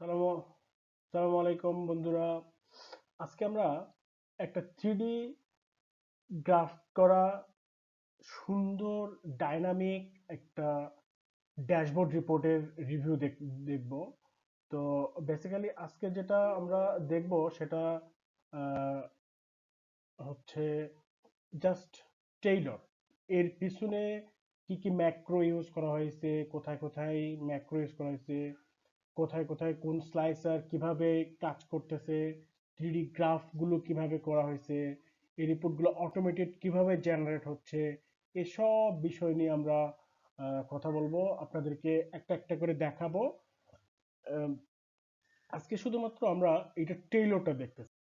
সালামু সালামু আলাইকুম বন্ধুরা। আজকে আমরা একটা 3D গ্রাফ করা সুন্দর ডাইনামিক একটা ড্যাশবোর্ড রিপোর্টের রিভিউ দেখব। তো বেসিক্যালি আজকে যেটা আমরা দেখব সেটা আহ, হচ্ছে জাস্ট টেইলর। এর পিছনে কি কি ম্যাক্রো ইউজ করা হয়েছে, কোথায় কোথায় ম্যাক্রো ইউজ করা হয়েছে, কোথায় কোথায় কোন স্লাইসার কিভাবে কাজ করতেছে, 3D গ্রাফগুলো কিভাবে করা হয়েছে, এই রিপোর্টগুলো অটোমেটেড কিভাবে জেনারেট হচ্ছে, এসব বিষয় নিয়ে আমরা কথা বলবো, আপনাদেরকে একটা একটা করে দেখাবো। আম, আজকে শুধুমাত্র আমরা এটা টেইলরটা দেখতেছি।